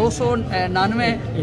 299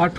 8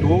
2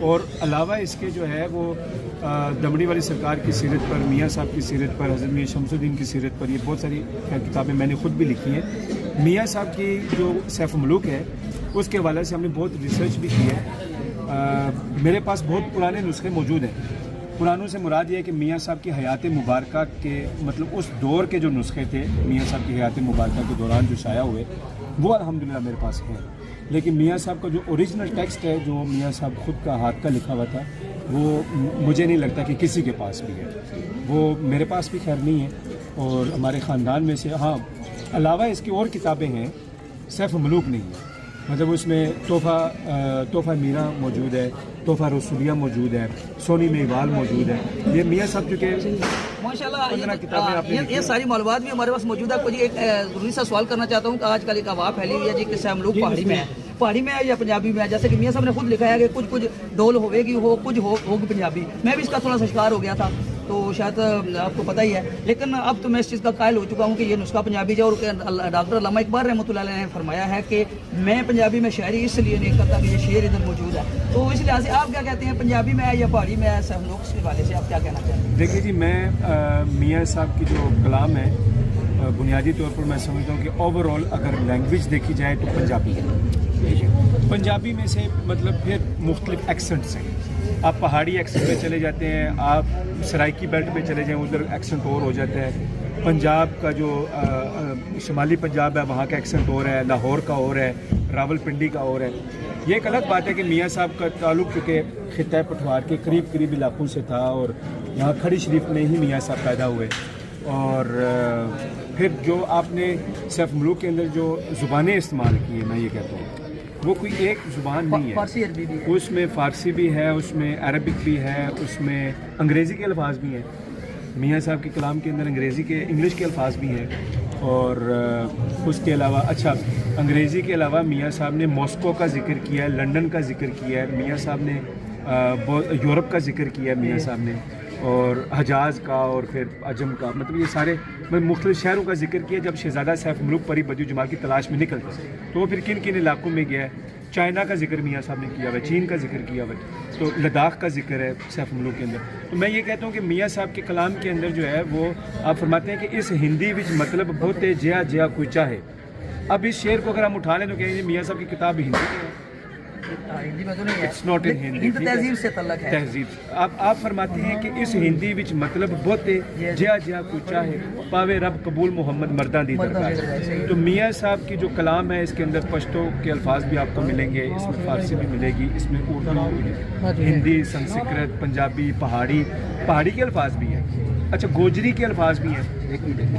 اور علاوہ اس کے جو ہے وہ دمڑی والی سرکار کی سیرت پر، میاں صاحب کی سیرت پر، حضرت میاں شمس الدین کی سیرت پر، یہ بہت ساری کتابیں میں نے خود بھی لکھی ہیں. میاں صاحب کی جو سیف ملوک ہے اس کے حوالے سے ہم نے بہت ریسرچ بھی کی ہے. میرے پاس بہت پرانے نسخے موجود ہیں. پرانوں سے مراد یہ ہے کہ میاں صاحب کی حیات مبارکہ کے مطلب اس دور کے جو نسخے تھے میاں صاحب کی حیات مبارکہ کے دوران جو شائع ہوئے وہ الحمدللہ میرے پاس ہیں. لیکن میاں صاحب کا جو اوریجنل ٹیکسٹ ہے جو میاں صاحب خود کا ہاتھ کا لکھا ہوا تھا وہ مجھے نہیں لگتا کہ کسی کے پاس بھی ہے. وہ میرے پاس بھی خیر نہیں ہے اور ہمارے خاندان میں سے ہاں علاوہ اس کی اور کتابیں ہیں. سیف ملوک نہیں ہے، مطلب اس میں تحفہ میرا موجود ہے، تحفہ رسولیہ موجود ہے، سونی میوال موجود ہے. یہ میاں صاحب چونکہ ماشاءاللہ یہ ساری معلومات بھی ہمارے پاس موجود ہے. کوئی ایک ضروری سا سوال کرنا چاہتا ہوں کہ آج کل ایک افواہ پھیلی ہوئی ہے جی کہ سیف ملوک پہاڑی میں ہے، پہاڑی میں ہے یا پنجابی میں ہے. جیسے کہ میاں صاحب نے خود لکھا ہے کہ کچھ ڈول ہوے گی ہو، کچھ ہوگی پنجابی. میں بھی اس کا تھوڑا سا شکار ہو گیا تھا تو شاید آپ کو پتہ ہی ہے، لیکن اب تو میں اس چیز کا قائل ہو چکا ہوں کہ یہ نسخہ پنجابی ہے. اور ڈاکٹر علامہ اقبال رحمۃ اللہ علیہ نے فرمایا ہے کہ میں پنجابی میں شاعری اس لیے نہیں کرتا کہ یہ شعر ادھر موجود ہے. تو اس لحاظ سے آپ کیا کہتے ہیں، پنجابی میں ہے یا پہاڑی میں ہے؟ سیف ملوک کے حوالے سے آپ کیا کہنا چاہتے ہیں؟ دیکھیے جی، میں میاں صاحب کی جو کلام ہے بنیادی طور پر میں سمجھتا ہوں کہ اوور آل اگر لینگویج دیکھی جائے تو پنجابی ہے. پنجابی میں سے مطلب پھر مختلف ایکسنٹس ہیں. آپ پہاڑی ایکسنٹ پہ چلے جاتے ہیں، آپ سرائکی بیلٹ پہ چلے جائیں ادھر ایکسنٹ اور ہو جاتا ہے. پنجاب کا جو شمالی پنجاب ہے وہاں کا ایکسنٹ اور ہے، لاہور کا اور ہے، راول پنڈی کا اور ہے. یہ ایک الگ بات ہے کہ میاں صاحب کا تعلق چونکہ خطہ پٹوار کے قریب علاقوں سے تھا اور یہاں کھڑی شریف میں ہی میاں صاحب پیدا ہوئے. اور پھر جو آپ نے سیف ملوک کے اندر جو زبانیں استعمال کی ہیں میں یہ کہتا ہوں وہ کوئی ایک زبان نہیں ہے. فارسی عربی بھی ہے، اس میں فارسی بھی ہے، اس میں عربک بھی ہے، اس میں انگریزی کے الفاظ بھی ہیں. میاں صاحب کے کلام کے اندر انگلش کے الفاظ بھی ہیں. اور اس کے علاوہ انگریزی کے علاوہ میاں صاحب نے ماسکو کا ذکر کیا ہے، لنڈن کا ذکر کیا ہے میاں صاحب نے، یورپ کا ذکر کیا ہے میاں صاحب نے، اور حجاز کا اور پھر عجم کا، مطلب یہ سارے مختلف شہروں کا ذکر کیا. جب شہزادہ سیف ملوک پری بدیع جمال کی تلاش میں نکلتے تو وہ پھر کن علاقوں میں گیا ہے. چائنا کا ذکر میاں صاحب نے کیا ہوا ہے، چین کا ذکر کیا ہوا ہے، تو لداخ کا ذکر ہے سیف ملوک کے اندر. تو میں یہ کہتا ہوں کہ میاں صاحب کے کلام کے اندر جو ہے وہ آپ فرماتے ہیں کہ اس ہندی وچ مطلب بہتے جیا کوئی چاہے. اب اس شعر کو اگر ہم اٹھا لیں تو کہیں گے میاں صاحب کی کتاب ہندی میں ہے، ہندی میں تو نہیں ہے، اٹس ناٹ ان ہندی، تہذیب سے تعلق ہے. تہذیب. آپ فرماتے ہیں کہ اس ہندی وچ مطلب بہتے جیا کوئی چاہے، پاوے رب قبول محمد مرداں دی درگاہ. تو میاں صاحب کی جو کلام ہے اس کے اندر پشتو کے الفاظ بھی آپ کو ملیں گے، اس میں فارسی بھی ملے گی، اس میں اردو، ہندی، سنسکرت، پنجابی، پہاڑی کے الفاظ بھی ہیں. اچھا، گوجری کے الفاظ بھی ہیں.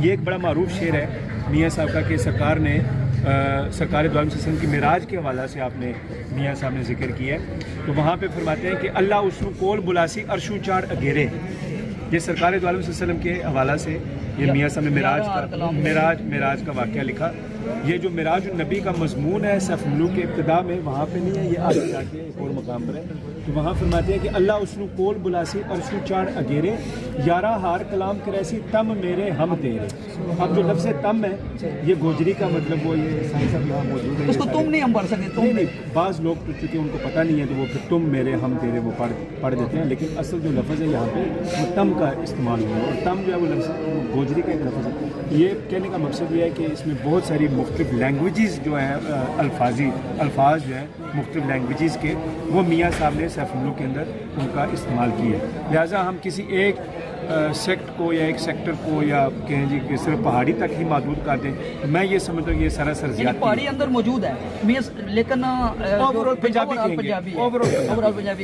یہ ایک بڑا معروف شعر ہے میاں صاحب کا کہ سرکار نے سرکار دو عالم صلی اللہ علیہ وسلم کی معراج کے حوالہ سے آپ نے میاں صاحب نے ذکر کیا ہے. تو وہاں پہ فرماتے ہیں کہ اللہ اسو کول بلاسی عرشوں چار اگیرے. یہ سرکار دو عالم صلی اللہ علیہ وسلم کے حوالہ سے یہ میاں صاحب نے معراج کا واقعہ لکھا. یہ جو معراج النبی کا مضمون ہے سیف ملوک کے ابتدا میں وہاں پہ نہیں ہے، یہ آگے جا کے ایک اور مقام پر ہے. تو وہاں فرماتے ہیں کہ اللہ اسنو کول بلاسی عرشوں چار اگیرے، یارہ ہار کلام کریسی تم میرے ہم تیرے. اب جو لفظ تم ہے یہ گوجری کا مطلب وہ یہ سائنس اب یہاں موجود ہے، اس کو تم نہیں ہم پڑھ سکتے. تم نہیں، بعض لوگ تو چونکہ ان کو پتہ نہیں ہے تو وہ پھر تم میرے ہم تیرے وہ پڑھ دیتے ہیں. لیکن اصل جو لفظ ہے یہاں پہ وہ تم کا استعمال ہوا ہے، اور تم جو ہے وہ لفظ گوجری کا ایک لفظ ہے. یہ کہنے کا مقصد یہ ہے کہ اس میں بہت ساری مختلف لینگویجز جو ہیں، الفاظ جو ہیں مختلف لینگویجز کے، وہ میاں صاحب نے سیف ملوک کے اندر ان کا استعمال کیا ہے. لہٰذا ہم کسی ایک سیکٹ کو یا ایک سیکٹر کو یا کہیں جی کہ صرف پہاڑی تک ہی محدود کر دیں تو میں یہ سمجھتا ہوں یہ سراسر زیادتی ہے. پہاڑی اندر موجود ہے لیکن پنجابی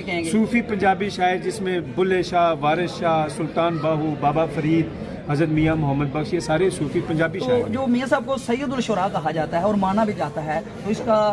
کہیں گے. صوفی پنجابی شاعر جس میں بلے شاہ، وارث شاہ، سلطان باہو، بابا فرید، حضرت میاں محمد بخش، یہ سارے صوفی پنجابی شاعر. جو میاں صاحب کو سید الشعراء کہا جاتا ہے اور مانا بھی جاتا ہے، تو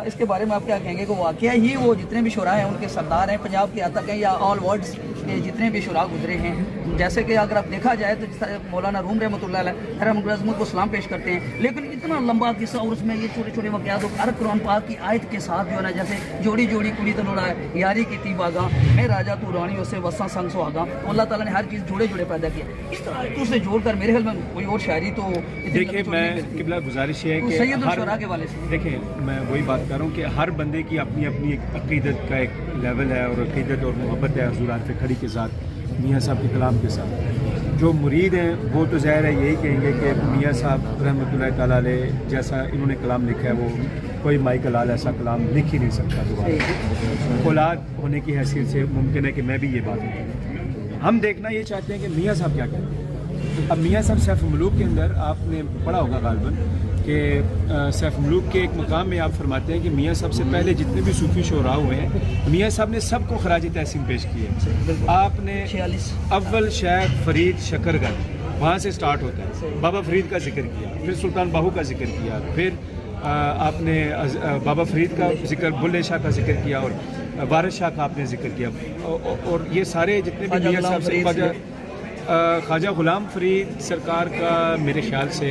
اس کے بارے میں آپ کیا کہیں گے کہ واقعہ ہی وہ جتنے بھی شعراء ہیں ان کے سردار ہیں، پنجاب کے حد تک ہیں یا آل ورلڈ کے جتنے بھی شعراء گزرے ہیں، جیسے کہ اگر آپ دیکھا جائے تو مولانا روم رحمۃ اللہ علیہ خیر مقدمت کو سلام پیش کرتے ہیں، لیکن اتنا لمبا قصہ اور اس میں یہ چھوٹے چھوٹے واقعات ہر قرآن پاک کی آیت کے ساتھ جو ہے نا، جیسے جوڑی جوڑی کڑی تنوڑا ہے یاری کی تی باغاں میں راجا تو رانی اسے وساں سنگ سہاگاں، تو اللہ تعالیٰ نے ہر چیز جوڑے جوڑے پیدا کیا، اس طرح آیتوں سے جوڑ کر میرے خیال میں کوئی اور شاعری تو دیکھیں میں قبلہ گزارش یہ ہے کہ سید الشعراء کے والے سے دیکھیں میں وہی بات کر رہا ہوں کہ ہر بندے کی اپنی اپنی ایک عقیدت کا ایک لیول ہے، اور عقیدت اور محبت ہے حضور عارف کھڑی کے ساتھ، میاں صاحب کے کلام کے ساتھ۔ جو مرید ہیں وہ تو ظاہر ہے یہی کہیں گے کہ میاں صاحب رحمۃ اللہ تعالیٰ علیہ جیسا انہوں نے کلام لکھا ہے وہ کوئی مائیکل آل ایسا کلام لکھ ہی نہیں سکتا دوبارہ۔ اولاد ہونے کی حیثیت سے ممکن ہے کہ میں بھی یہ بات کروں۔ ہم دیکھنا یہ چاہتے ہیں کہ میاں صاحب کیا کہتے ہیں۔ اب میاں صاحب سیف الملوک کے اندر آپ نے پڑھا ہوگا غالباً کہ سیف الملوک کے ایک مقام میں آپ فرماتے ہیں کہ میاں صاحب سے پہلے جتنے بھی صوفی شعراء ہوئے ہیں میاں صاحب نے سب کو خراج تحسین پیش کی ہے۔ آپ نے اول شیخ فرید شکرگڑھ وہاں سے سٹارٹ ہوتا ہے، بابا فرید کا ذکر کیا، پھر سلطان باہو کا ذکر کیا، پھر آپ نے بابا فرید کا ذکر، بلے شاہ کا ذکر کیا، اور وارث شاہ کا آپ نے ذکر کیا، اور یہ سارے جتنے بھی میاں صاحب سے خواجہ غلام فرید سرکار کا میرے خیال سے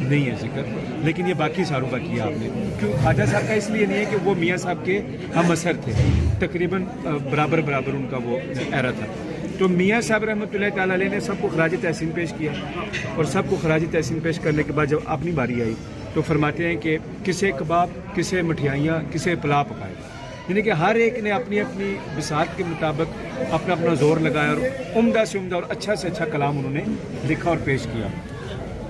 نہیں ہے ذکر، لیکن یہ باقی ساروں کا کیا آپ نے، کیوں خواجہ صاحب کا اس لیے نہیں ہے کہ وہ میاں صاحب کے ہم اثر تھے، تقریباً برابر ان کا وہ ایرا تھا۔ تو میاں صاحب رحمۃ اللہ تعالیٰ علیہ نے سب کو خراج تحسین پیش کیا، اور سب کو خراج تحسین پیش کرنے کے بعد جب اپنی باری آئی تو فرماتے ہیں کہ کسے کباب، کسے مٹھائیاں، کسے پلاؤ پکائے، یعنی کہ ہر ایک نے اپنی اپنی بساط کے مطابق اپنا زور لگایا، اور عمدہ سے عمدہ اور اچھا سے اچھا کلام انہوں نے لکھا اور پیش کیا۔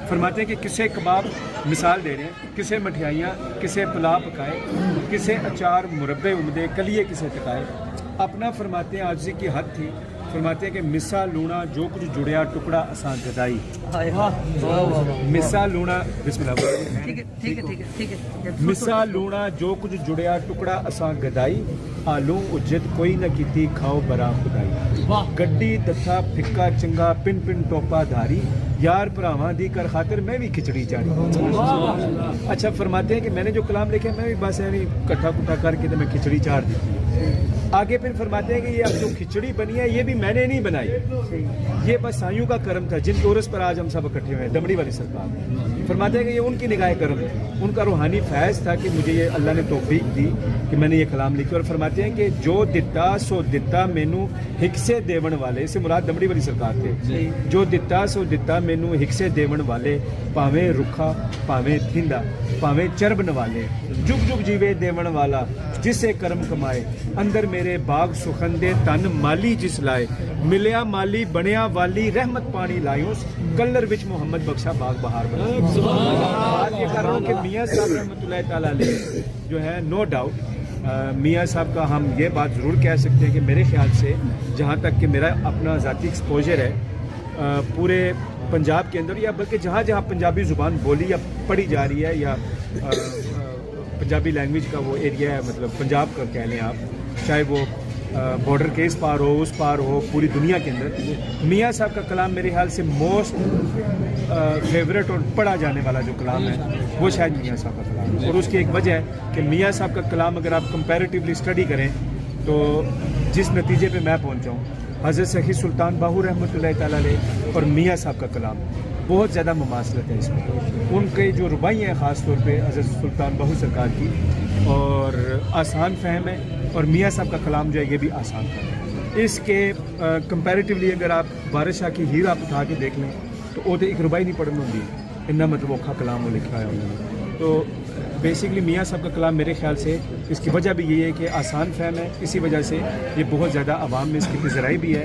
فرماتے ہیں کہ کسے کباب مثال دے رہے ہیں، کسے مٹھائیاں، کسے پلاؤ پکائے، کسے اچار مربے عمدے، کلیے کسے ٹکائے۔ اپنا فرماتے ہیں عاجزی کی حد تھی، فرماتے ہیں کہ مسا لونا جو کچھ جڑیا ٹکڑا اساں گدائی، مسا لونا بسم اللہ، مسا لونا جو کچھ جڑیا ٹکڑا اساں گدائی، آلوں اجت کوئی نہ کیتی کھاؤ برا خدائی، گڈی دتھا پھکا چنگا پن پن ٹوپا دھاری، یار پراواں دی کر خاطر میں بھی کھچڑی چاڑی۔ اچھا فرماتے ہیں کہ میں نے جو کلام لکھے میں بھی بس یعنی کٹھا کٹھا کر کے تو میں کھچڑی چاڑ دی۔ آگے پھر فرماتے ہیں کہ یہ اب جو کھچڑی بنی ہے یہ بھی میں نے نہیں بنائی، یہ بس سائیوں کا کرم تھا جن کے عرس پر آج ہم سب اکٹھے ہوئے ہیں، دمڑی والی سرکار۔ فرماتے ہیں کہ یہ ان کی نگاہ کرم ہے، ان کا روحانی فیض تھا کہ مجھے یہ اللہ نے توفیق دی کہ میں نے یہ کلام لکھے۔ اور فرماتے ہیں کہ جو دتا سو دتا مینو ہکسے دیون والے، سے مراد دمڑی والی سرکار تھے، جو دتا سو دتا مینو ہکسے دیون والے، پاویں رکھا پاویں تھیندا پاویں چرب نوالے، جگ جگ جیوے دیون والا جسے کرم کمائے، اندر میرے باغ سخندے تن مالی جس لائے، ملیا مالی بنیا والی رحمت پانی لائیوس، کلر وچ محمد بخشا باغ بہار بنا۔ بات یہ کر رہا ہوں کہ میاں صاحب رحمۃ اللہ تعالیٰ علیہ جو ہے نو ڈاؤٹ میاں صاحب کا ہم یہ بات ضرور کہہ سکتے ہیں کہ میرے خیال سے جہاں تک کہ میرا اپنا ذاتی ایکسپوجر ہے پورے پنجاب کے اندر، یا بلکہ جہاں جہاں پنجابی زبان بولی یا پڑھی جا رہی ہے، یا پنجابی لینگویج کا وہ ایریا ہے، مطلب پنجاب کا کہہ لیں آپ، چاہے وہ بارڈر کے اس پار ہو اس پار ہو، پوری دنیا کے اندر میاں صاحب کا کلام میرے خیال سے موسٹ فیوریٹ اور پڑھا جانے والا جو کلام ہے وہ شاید میاں صاحب کا کلام ہے۔ اور اس کی ایک وجہ ہے کہ میاں صاحب کا کلام اگر آپ کمپیریٹیولی اسٹڈی کریں تو جس نتیجے پہ میں پہنچا ہوں، حضرت سخی سلطان باہو رحمۃ اللہ تعالیٰ علیہ اور میاں صاحب کا کلام بہت زیادہ مماثلت ہے اس میں، ان کے جو ربائی ہیں خاص طور پہ حضرت سلطان باہو سرکار کی، اور آسان فہم ہے، اور میاں صاحب کا کلام جو ہے یہ بھی آسان فہم ہے۔ اس کے کمپیریٹیولی اگر آپ وارث شاہ کی ہیر آپ اٹھا کے دیکھ لیں تو وہ تو ایک ربائی نہیں پڑھنی ہوگی، اتنا مطلب اوکھا کلام وہ لکھا ہے انہوں نے۔ تو بیسکلی میاں صاحب کا کلام میرے خیال سے اس کی وجہ بھی یہ ہے کہ آسان فہم ہے، اسی وجہ سے یہ بہت زیادہ عوام میں اس کی پذیرائی بھی ہے،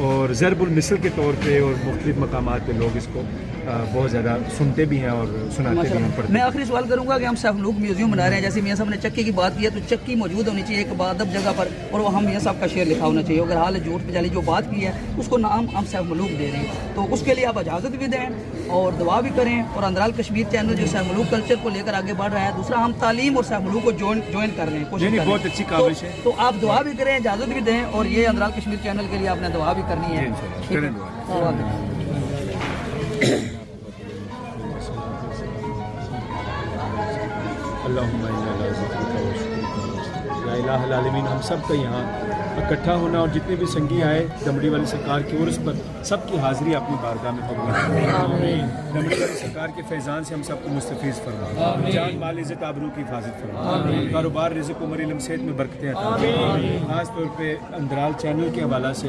اور ضرب المثل کے طور پہ اور مختلف مقامات پہ لوگ اس کو بہت زیادہ سنتے بھی ہیں اور سناتے بھی ہیں، پڑھتے ہیں۔ میں آخری سوال کروں گا کہ ہم سیف الملوک میوزیم بنا رہے ہیں، جیسے میاں صاحب نے چکی کی بات کی ہے تو چکی موجود ہونی چاہیے ایک باادب جگہ پر، اور وہ ہم میاں صاحب کا شعر لکھا ہونا چاہیے، اگر حال جھوٹ پجالی جو بات کی ہے اس کو نام ہم سیف الملوک دے رہے ہیں، تو اس کے لیے آپ اجازت بھی دیں اور دعا بھی کریں، اور اندرال کشمیر چینل جو سیف الملوک کلچر کو لے کر آگے بڑھ رہا ہے، دوسرا ہم تعلیم اور سیف الملوک کو جوائن کر رہے ہیں، کوشش کر رہے ہیں، بہت اچھی کاوش ہے، تو آپ دعا بھی کریں، اجازت بھی دیں، اور یہ اندرال کشمیر چینل کے لیے آپ نے دعا بھی کرنی ہے۔ اللہم انا علی ذکرک و شکرک و حسن، یا الہ العالمین ہم سب کا یہاں اکٹھا ہونا اور جتنے بھی سنگی آئے دمڑی والی سرکار کی عرس پر سب کی حاضری اپنی بارگاہ میں قبول فرمائے. دمڑی والی سرکار کے فیضان سے ہم سب کو مستفیض فرمائے. جان مال عزت آبرو کی حفاظت فرمائے. کاروبار رزق عمر علم صحت میں برکتیں عطا فرمائے. خاص طور پہ اندرال چینل کے حوالہ سے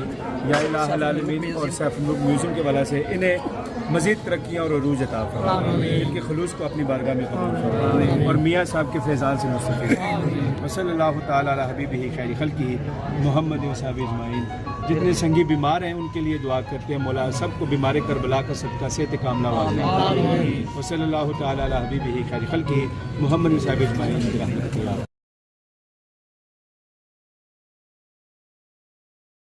یا الہ العالمین اور سیف الملک میوزیم کے حوالہ سے انہیں مزید ترقیاں اور عروج عطا فرمائے. ان کے خلوص کو اپنی بارگاہ میں قبول فرمائے اور میاں صاحب کے فیضان سے مستفیض فرمائے. وصلی اللہ تعالیٰ علی حبیبہ خیر خلقہ محمد و صحابہ اجمعین. جتنے سنگی بیمار ہیں ان کے لیے دعا کرتے ہیں مولا سب کو بیمار کربلا کا صدقہ صحت کاملہ واضح. وصلی اللہ تعالیٰ علی حبیبہ خیر خلقہ محمد و صحابہ اجمعین برحمتہ اللہ.